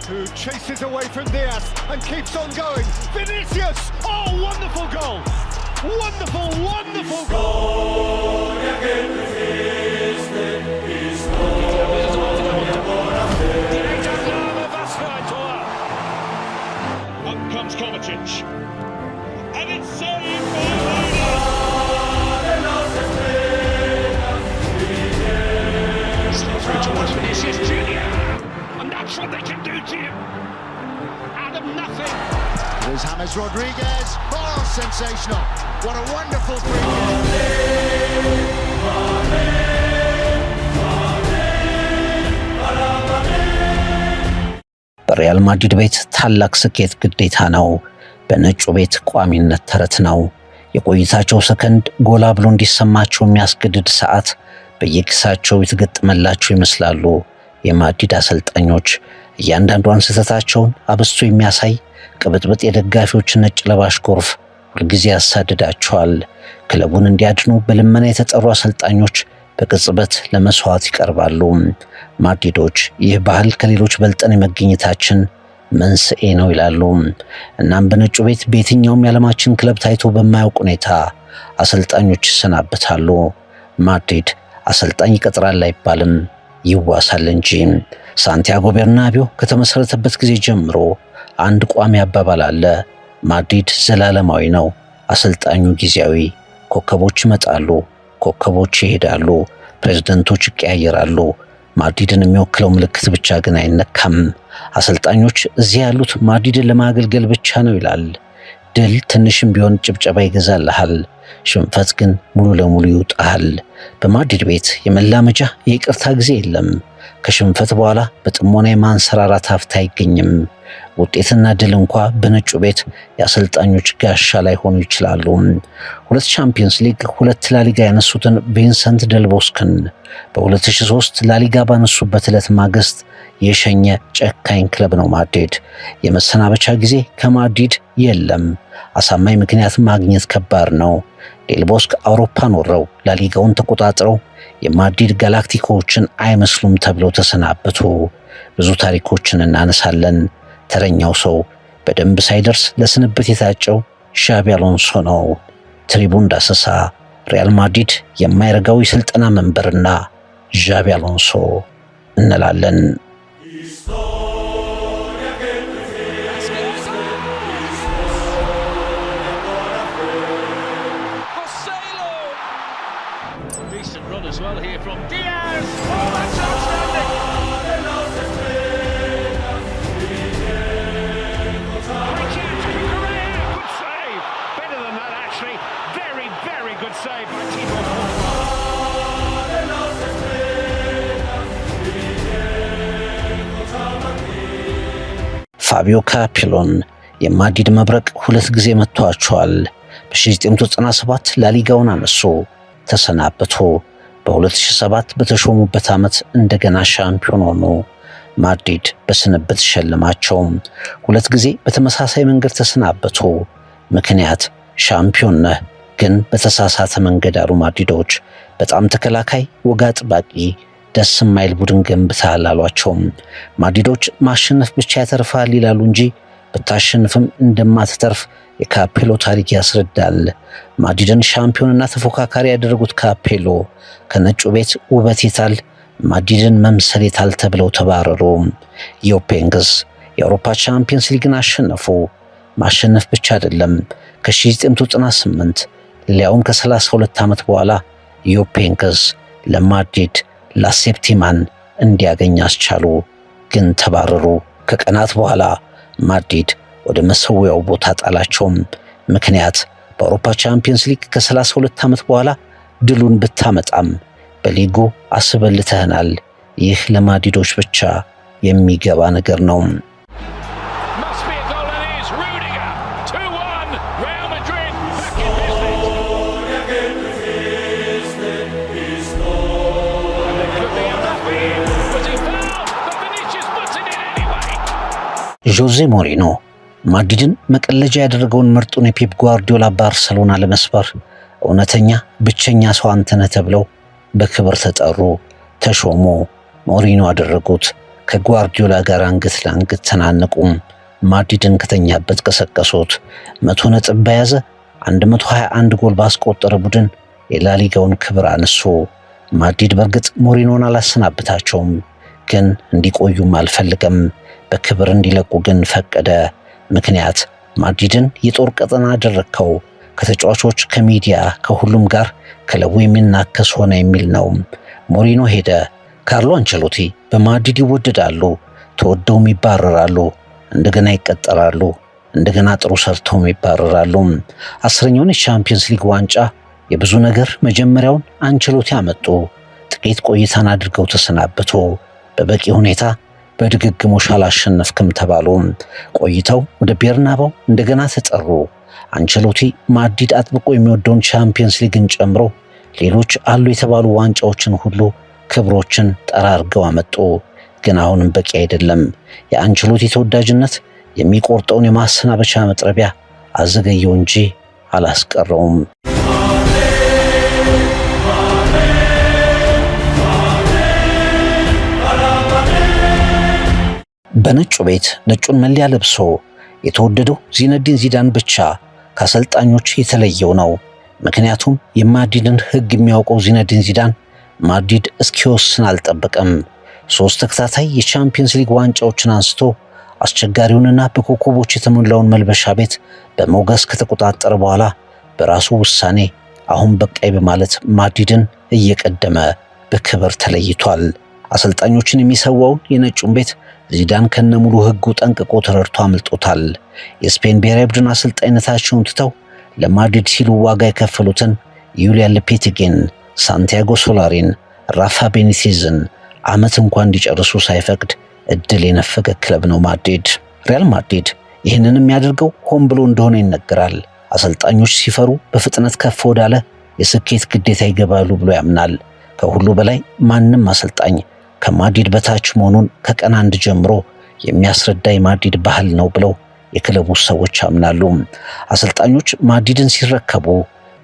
who chases away from Diaz and keeps on going. Vinicius! Oh, wonderful goal! Wonderful, wonderful goal! Up comes Kovacic. And it's saved by Slips through towards Vinicius Junior. And that's what they can do to him. Out of nothing. There's James Rodriguez. Oh, sensational. What a wonderful free በሪያል ማድሪድ ቤት ታላቅ ስኬት ግዴታ ነው። በነጩ ቤት ቋሚነት ተረት ነው። የቆይታቸው ሰከንድ ጎላ ብሎ እንዲሰማቸው የሚያስገድድ ሰዓት በየኪሳቸው የተገጠመላቸው ይመስላሉ። የማድሪድ አሰልጣኞች እያንዳንዷን ስህተታቸውን አብስቶ የሚያሳይ ቅብጥብጥ የደጋፊዎች ነጭ ለባሽ ጎርፍ ሁልጊዜ ያሳድዳቸዋል። ክለቡን እንዲያድኑ በልመና የተጠሩ አሰልጣኞች በቅጽበት ለመስዋዕት ይቀርባሉ። ማድሪዶች ይህ ባህል ከሌሎች በልጠን የመገኘታችን መንስኤ ነው ይላሉ። እናም በነጩ ቤት በየትኛውም የዓለማችን ክለብ ታይቶ በማያውቅ ሁኔታ አሰልጣኞች ይሰናበታሉ። ማድሪድ አሰልጣኝ ይቀጥራል አይባልም፣ ይዋሳል እንጂ። ሳንቲያጎ ቤርናቢዮ ከተመሰረተበት ጊዜ ጀምሮ አንድ ቋሚ አባባል አለ። ማድሪድ ዘላለማዊ ነው፣ አሰልጣኙ ጊዜያዊ። ኮከቦች ይመጣሉ፣ ኮከቦች ይሄዳሉ፣ ፕሬዝዳንቶች ይቀያየራሉ። ማድሪድን የሚወክለው ምልክት ብቻ ግን አይነካም። አሰልጣኞች እዚህ ያሉት ማድሪድን ለማገልገል ብቻ ነው ይላል። ድል ትንሽም ቢሆን ጭብጨባ ይገዛልሃል፣ ሽንፈት ግን ሙሉ ለሙሉ ይውጣል። በማድሪድ ቤት የመላመጃ የይቅርታ ጊዜ የለም። ከሽንፈት በኋላ በጥሞና የማንሰራራት ሀፍታ አይገኝም። ውጤትና ድል እንኳ በነጩ ቤት የአሰልጣኞች ጋሻ ላይ ሆኑ ይችላሉ። 2 ቻምፒየንስ ሊግ፣ 2 ላሊጋ ያነሱትን ቪንሰንት ደል ቦስክን በ2003 ላሊጋ ባነሱበት ዕለት ማግስት የሸኘ ጨካኝ ክለብ ነው ማድሪድ። የመሰናበቻ ጊዜ ከማድሪድ የለም። አሳማኝ ምክንያት ማግኘት ከባድ ነው። ዴል ቦስክ አውሮፓን ወረው ላሊጋውን ተቆጣጥረው የማድሪድ ጋላክቲኮዎችን አይመስሉም ተብለው ተሰናበቱ። ብዙ ታሪኮችን እናነሳለን። ተረኛው ሰው በደንብ ሳይደርስ ለስንብት የታጨው ሻቢ አሎንሶ ነው። ትሪቡን ዳሰሳ፣ ሪያል ማድሪድ የማይረጋው የስልጠና መንበርና ሻቢ አሎንሶ እንላለን። Decent run as well here from Diaz. Oh, that's outstanding. Great chance, Cucurella. Good save. Better than that, actually. Very, very good save by Thibaut ፋቢዮ ካፔሎን የማድሪድ መብረቅ 2 ጊዜ መጥቷቸዋል። በ1997 ላሊጋውን አነሱ፣ ተሰናበቱ። በ2007 በተሾሙበት ዓመት እንደገና ሻምፒዮን ሆኑ። ማድሪድ በስንብት ሸለማቸው። 2 ጊዜ በተመሳሳይ መንገድ ተሰናበቱ። ምክንያት ሻምፒዮን ነህ ግን በተሳሳተ መንገድ አሉ ማድሪዶች። በጣም ተከላካይ፣ ወግ አጥባቂ፣ ደስ የማይል ቡድን ገንብተሃል አሏቸው። ማድሪዶች ማሸነፍ ብቻ ያተርፋል ይላሉ እንጂ ብታሸንፍም እንደማትተርፍ የካፔሎ ታሪክ ያስረዳል። ማድሪድን ሻምፒዮንና ተፎካካሪ ያደረጉት ካፔሎ ከነጩ ቤት ውበት የታል ማድሪድን መምሰል የታል ተብለው ተባረሩ። ዮፔንግስ የአውሮፓ ቻምፒየንስ ሊግን አሸነፉ። ማሸነፍ ብቻ አይደለም፣ ከ1998 ሊያውም ከ32 ዓመት በኋላ ዮፔንግስ ለማድሪድ ላሴፕቲማን እንዲያገኝ አስቻሉ። ግን ተባረሩ። ከቀናት በኋላ ማድሪድ ወደ መሰዊያው ቦታ ጣላቸው። ምክንያት በአውሮፓ ቻምፒየንስ ሊግ ከ32 ዓመት በኋላ ድሉን ብታመጣም በሊጉ አስበልተህናል። ይህ ለማድሪዶች ብቻ የሚገባ ነገር ነው። ጆዜ ሞሪኖ ማድሪድን መቀለጃ ያደረገውን ምርጡን የፔፕ ጓርዲዮላ ባርሰሎና ለመስበር እውነተኛ ብቸኛ ሰው አንተ ነህ ተብለው በክብር ተጠሩ፣ ተሾሙ። ሞሪኖ አደረጉት። ከጓርዲዮላ ጋር አንገት ለአንገት ተናነቁ። ማድሪድን ከተኛበት ቀሰቀሱት። 100 ነጥብ በያዘ 121 ጎል ባስቆጠረ ቡድን የላሊጋውን ክብር አነሱ። ማድሪድ በእርግጥ ሞሪኖን አላሰናበታቸውም፣ ግን እንዲቆዩም አልፈልገም። በክብር እንዲለቁ ግን ፈቀደ። ምክንያት ማድሪድን የጦር ቀጠና አደረግከው፣ ከተጫዋቾች ከሚዲያ ከሁሉም ጋር ክለቡ የሚናከስ ሆነ የሚል ነው። ሞሪኖ ሄደ። ካርሎ አንቸሎቲ በማድሪድ ይወደዳሉ፣ ተወደውም ይባረራሉ፣ እንደገና ይቀጠራሉ፣ እንደገና ጥሩ ሰርተውም ይባረራሉ። 10ኛውን የቻምፒየንስ ሊግ ዋንጫ የብዙ ነገር መጀመሪያውን አንቸሎቲ አመጡ። ጥቂት ቆይታን አድርገው ተሰናበቱ። በበቂ ሁኔታ በድግግሞሽ አላሸነፍክም ተባሉ። ቆይተው ወደ ቤርናባው እንደገና ተጠሩ። አንቸሎቲ ማድሪድ አጥብቆ የሚወደውን ቻምፒየንስ ሊግን ጨምሮ ሌሎች አሉ የተባሉ ዋንጫዎችን ሁሉ ክብሮችን ጠራርገው አመጡ። ግን አሁንም በቂ አይደለም። የአንቸሎቲ ተወዳጅነት የሚቆርጠውን የማሰናበቻ መጥረቢያ አዘገየው እንጂ አላስቀረውም። በነጩ ቤት ነጩን መለያ ለብሶ የተወደደው ዚነዲን ዚዳን ብቻ ከአሰልጣኞች የተለየው ነው። ምክንያቱም የማድሪድን ሕግ የሚያውቀው ዚነዲን ዚዳን ማድሪድ እስኪወስን አልጠበቀም። 3 ተከታታይ የቻምፒየንስ ሊግ ዋንጫዎችን አንስቶ አስቸጋሪውንና በኮከቦች የተሞላውን መልበሻ ቤት በሞገስ ከተቆጣጠረ በኋላ በራሱ ውሳኔ አሁን በቃይ በማለት ማድሪድን እየቀደመ በክብር ተለይቷል። አሰልጣኞችን የሚሰዋውን የነጩን ቤት ዚዳን ከነሙሉ ሕጉ ጠንቅቆ ተረድቶ አምልጦታል። የስፔን ብሔራዊ ቡድን አሰልጣኝነታቸውን ትተው ለማድሪድ ሲሉ ዋጋ የከፈሉትን ዩሊያን ሎፔቴጊን፣ ሳንቲያጎ ሶላሪን፣ ራፋ ቤኒቴዝን ዓመት እንኳን እንዲጨርሱ ሳይፈቅድ እድል የነፈገ ክለብ ነው ማድሪድ። ሪያል ማድሪድ ይህንን የሚያደርገው ሆን ብሎ እንደሆነ ይነገራል። አሰልጣኞች ሲፈሩ በፍጥነት ከፍ ወዳለ የስኬት ግዴታ ይገባሉ ብሎ ያምናል። ከሁሉ በላይ ማንም አሰልጣኝ ከማድሪድ በታች መሆኑን ከቀን 1 ጀምሮ የሚያስረዳ የማድሪድ ባህል ነው ብለው የክለቡ ሰዎች ያምናሉ። አሰልጣኞች ማድሪድን ሲረከቡ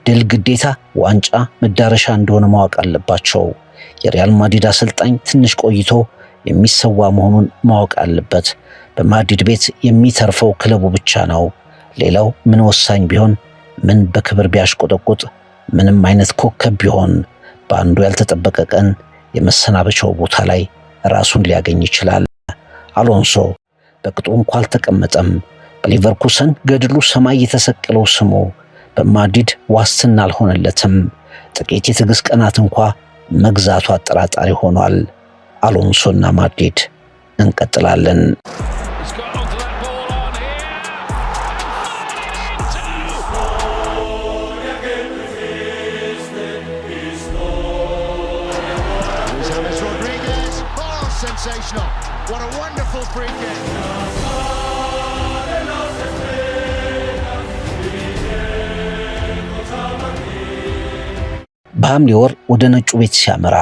ድል ግዴታ፣ ዋንጫ መዳረሻ እንደሆነ ማወቅ አለባቸው። የሪያል ማድሪድ አሰልጣኝ ትንሽ ቆይቶ የሚሰዋ መሆኑን ማወቅ አለበት። በማድሪድ ቤት የሚተርፈው ክለቡ ብቻ ነው። ሌላው ምን ወሳኝ ቢሆን፣ ምን በክብር ቢያሽቆጠቁጥ፣ ምንም አይነት ኮከብ ቢሆን በአንዱ ያልተጠበቀ ቀን የመሰናበቻው ቦታ ላይ ራሱን ሊያገኝ ይችላል። አሎንሶ በቅጡ እንኳ አልተቀመጠም። በሊቨርኩሰን ገድሉ ሰማይ የተሰቀለው ስሙ በማድሪድ ዋስትና አልሆነለትም። ጥቂት የትዕግስት ቀናት እንኳ መግዛቱ አጠራጣሪ ሆኗል። አሎንሶና ማድሪድ እንቀጥላለን። Sensational. What a wonderful free kick. በሐምሌ ወር ወደ ነጩ ቤት ሲያመራ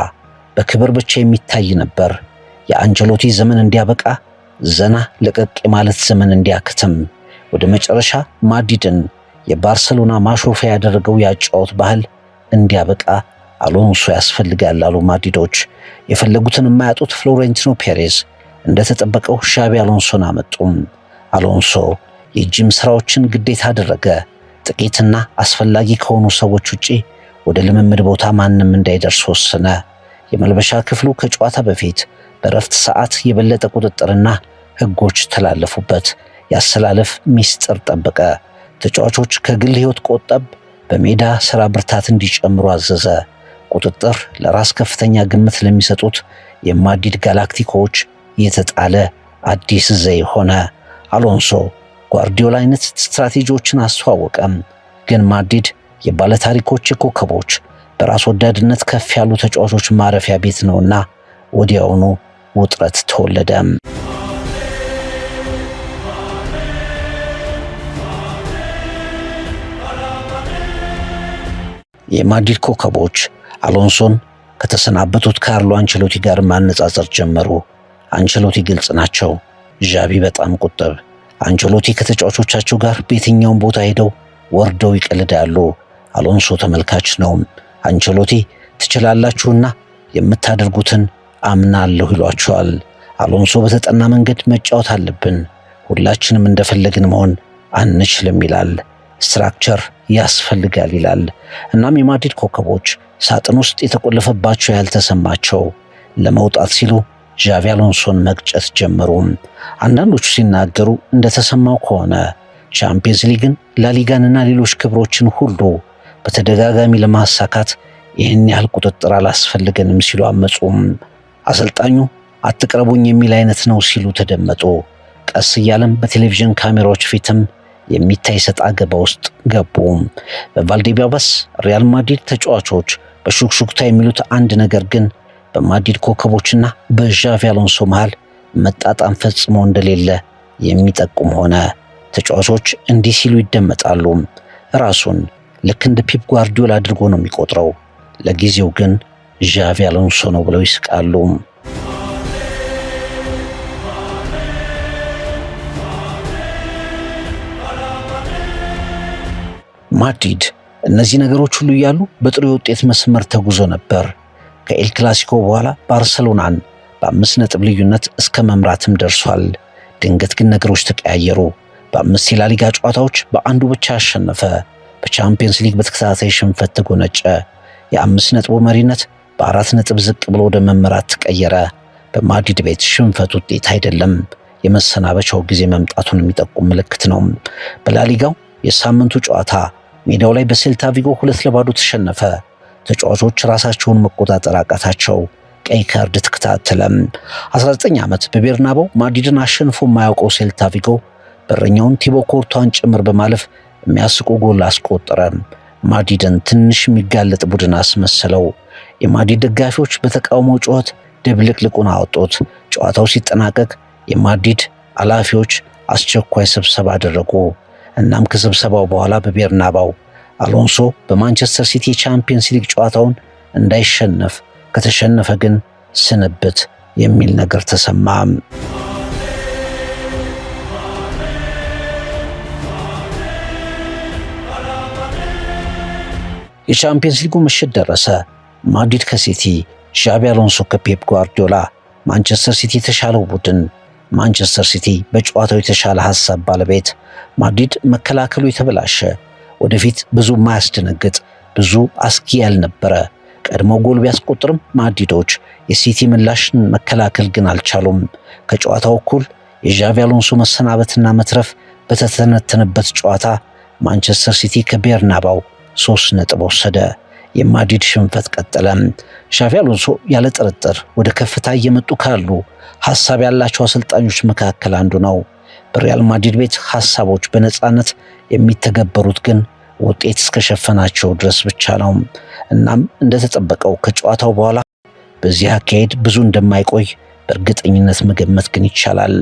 በክብር ብቻ የሚታይ ነበር። የአንቸሎቲ ዘመን እንዲያበቃ፣ ዘና ለቀቅ የማለት ዘመን እንዲያክትም፣ ወደ መጨረሻ ማድሪድን የባርሰሎና ማሾፊያ ያደረገው ያጫወት ባህል እንዲያበቃ አሎንሶ ያስፈልጋል አሉ ማድሪዶች። የፈለጉትን የማያጡት ፍሎሬንቲኖ ፔሬዝ እንደተጠበቀው ሻቢ አሎንሶን አመጡም። አሎንሶ የጂም ስራዎችን ግዴታ አደረገ። ጥቂትና አስፈላጊ ከሆኑ ሰዎች ውጪ ወደ ልምምድ ቦታ ማንም እንዳይደርስ ወሰነ። የመልበሻ ክፍሉ ከጨዋታ በፊት በረፍት ሰዓት የበለጠ ቁጥጥርና ሕጎች ተላለፉበት። ያሰላለፍ ሚስጥር ጠበቀ። ተጫዋቾች ከግል ሕይወት ቆጠብ፣ በሜዳ ስራ ብርታት እንዲጨምሩ አዘዘ። ቁጥጥር ለራስ ከፍተኛ ግምት ለሚሰጡት የማድሪድ ጋላክቲኮች የተጣለ አዲስ ዘይ ሆነ። አሎንሶ ጓርዲዮላ አይነት ስትራቴጂዎችን አስተዋወቀም። ግን ማድሪድ የባለታሪኮች ኮከቦች በራስ ወዳድነት ከፍ ያሉ ተጫዋቾች ማረፊያ ቤት ነውና ወዲያውኑ ውጥረት ተወለደ። የማድሪድ ኮከቦች አሎንሶን ከተሰናበቱት ካርሎ አንቸሎቲ ጋር ማነጻጸር ጀመሩ። አንቸሎቲ ግልጽ ናቸው፣ ዣቢ በጣም ቁጥብ። አንቸሎቲ ከተጫዋቾቻቸው ጋር በየትኛውም ቦታ ሄደው ወርደው ይቀልዳሉ። አሎንሶ ተመልካች ነው። አንቸሎቲ ትችላላችሁና የምታደርጉትን አምናለሁ ይሏቸዋል። አሎንሶ በተጠና መንገድ መጫወት አለብን፣ ሁላችንም እንደፈለግን መሆን አንችልም ይላል። ስትራክቸር ያስፈልጋል ይላል። እናም የማድሪድ ኮከቦች ሳጥን ውስጥ የተቆለፈባቸው ያልተሰማቸው ለመውጣት ሲሉ ዣቪ አሎንሶን መግጨት ጀመሩ። አንዳንዶቹ ሲናገሩ እንደተሰማው ከሆነ ቻምፒየንስ ሊግን፣ ላሊጋንና ሌሎች ክብሮችን ሁሉ በተደጋጋሚ ለማሳካት ይህን ያህል ቁጥጥር አላስፈልገንም ሲሉ አመጹም። አሰልጣኙ አትቅረቡኝ የሚል አይነት ነው ሲሉ ተደመጡ። ቀስ እያለም በቴሌቪዥን ካሜራዎች ፊትም የሚታይ ሰጣ ገባ ውስጥ ገቡ። በቫልዴቢያባስ ሪያል ማድሪድ ተጫዋቾች በሹክሹክታ የሚሉት አንድ ነገር ግን በማድሪድ ኮከቦችና በዣቪ አሎንሶ መሃል መጣጣም ፈጽሞ እንደሌለ የሚጠቁም ሆነ። ተጫዋቾች እንዲህ ሲሉ ይደመጣሉ። ራሱን ልክ እንደ ፔፕ ጓርዲዮላ አድርጎ ነው የሚቆጥረው፣ ለጊዜው ግን ዣቪ አሎንሶ ነው ብለው ይስቃሉ። ማድሪድ እነዚህ ነገሮች ሁሉ እያሉ በጥሩ የውጤት መስመር ተጉዞ ነበር። ከኤል ክላሲኮ በኋላ ባርሰሎናን በ5 ነጥብ ልዩነት እስከ መምራትም ደርሷል። ድንገት ግን ነገሮች ተቀያየሩ። በ5 የላሊጋ ጨዋታዎች በአንዱ ብቻ አሸነፈ። በቻምፒየንስ ሊግ በተከታታይ ሽንፈት ተጎነጨ። የ5 ነጥቡ መሪነት በ4 ነጥብ ዝቅ ብሎ ወደ መመራት ተቀየረ። በማድሪድ ቤት ሽንፈት ውጤት አይደለም፣ የመሰናበቻው ጊዜ መምጣቱን የሚጠቁም ምልክት ነው። በላሊጋው የሳምንቱ ጨዋታ ሜዳው ላይ በሴልታ ቪጎ 2-0 ተሸነፈ። ተጫዋቾች ራሳቸውን መቆጣጠር አቃታቸው። ቀይ ካርድ ተከታተለ። 19 ዓመት በቤርናባው ማድሪድን አሸንፎ የማያውቀው ሴልታ ቪጎ በረኛውን ቲቦ ኮርቷን ጭምር በማለፍ የሚያስቁ ጎል አስቆጠረ። ማድሪድን ትንሽ የሚጋለጥ ቡድን አስመሰለው። የማድሪድ ደጋፊዎች በተቃውሞ ጩኸት ድብልቅልቁን አወጡት። ጨዋታው ሲጠናቀቅ የማድሪድ ኃላፊዎች አስቸኳይ ስብሰባ አደረጉ። እናም ከስብሰባው በኋላ በቤርናባው አሎንሶ በማንቸስተር ሲቲ የቻምፒየንስ ሊግ ጨዋታውን እንዳይሸነፍ፣ ከተሸነፈ ግን ስንብት የሚል ነገር ተሰማ። የቻምፒየንስ ሊጉ ምሽት ደረሰ። ማድሪድ ከሲቲ፣ ዣቪ አሎንሶ ከፔፕ ጓርዲዮላ። ማንቸስተር ሲቲ የተሻለው ቡድን፣ ማንቸስተር ሲቲ በጨዋታው የተሻለ ሐሳብ ባለቤት። ማድሪድ መከላከሉ የተበላሸ፣ ወደፊት ብዙ ማያስደነግጥ፣ ብዙ አስጊ ያልነበረ። ቀድሞ ጎል ቢያስቆጥርም ማድሪዶች የሲቲ ምላሽን መከላከል ግን አልቻሉም። ከጨዋታው እኩል የዣቪ አሎንሶ መሰናበትና መትረፍ በተተነተነበት ጨዋታ ማንቸስተር ሲቲ ከቤርናባው 3 ነጥብ ወሰደ። የማድሪድ ሽንፈት ቀጠለ። ዣቪ አሎንሶ ያለ ጥርጥር ወደ ከፍታ እየመጡ ካሉ ሐሳብ ያላቸው አሰልጣኞች መካከል አንዱ ነው። በሪያል ማድሪድ ቤት ሐሳቦች በነፃነት የሚተገበሩት ግን ውጤት እስከሸፈናቸው ድረስ ብቻ ነው። እናም እንደተጠበቀው ከጨዋታው በኋላ በዚህ አካሄድ ብዙ እንደማይቆይ በእርግጠኝነት መገመት ግን ይቻላል።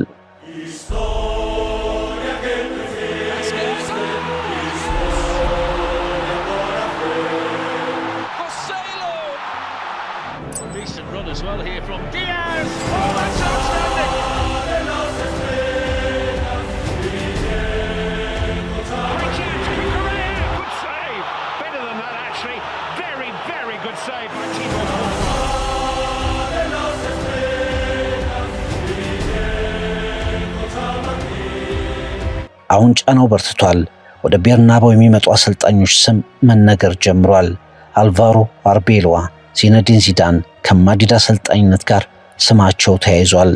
አሁን ጫናው በርትቷል። ወደ ቤርናባው የሚመጡ አሰልጣኞች ስም መነገር ጀምሯል። አልቫሮ አርቤሎዋ፣ ዚነዲን ዚዳን ከማድሪድ አሰልጣኝነት ጋር ስማቸው ተያይዟል።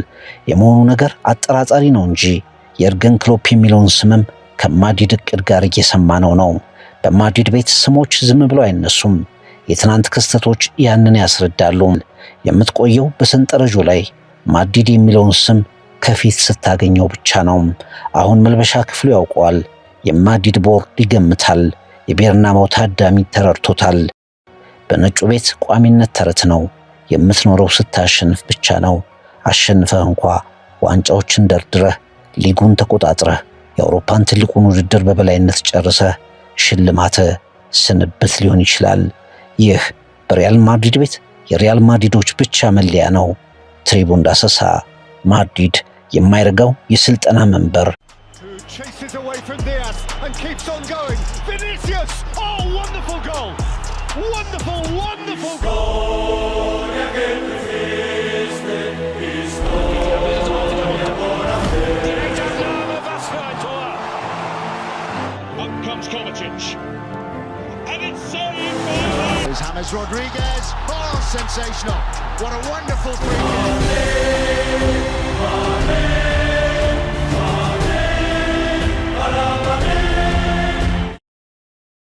የመሆኑ ነገር አጠራጣሪ ነው እንጂ የርገን ክሎፕ የሚለውን ስምም ከማድሪድ እቅድ ጋር እየሰማነው ነው። በማድሪድ ቤት ስሞች ዝም ብለው አይነሱም። የትናንት ክስተቶች ያንን ያስረዳሉ። የምትቆየው በሰንጠረዡ ላይ ማድሪድ የሚለውን ስም ከፊት ስታገኘው ብቻ ነው። አሁን መልበሻ ክፍሉ ያውቀዋል። የማድሪድ ቦርድ ይገምታል። የቤርናባው ታዳሚ ተረድቶታል። በነጩ ቤት ቋሚነት ተረት ነው። የምትኖረው ስታሸንፍ ብቻ ነው። አሸንፈህ እንኳ ዋንጫዎችን ደርድረህ ሊጉን ተቆጣጥረህ የአውሮፓን ትልቁን ውድድር በበላይነት ጨርሰህ ሽልማት ስንብት ሊሆን ይችላል። ይህ በሪያል ማድሪድ ቤት የሪያል ማድሪዶች ብቻ መለያ ነው። ትሪቡን ዳሰሳ ማድሪድ የማይረጋው የስልጠና መንበር Wonderful goal! touch. And it's saved by him. There's James Rodriguez. Oh, sensational. What a wonderful free kick.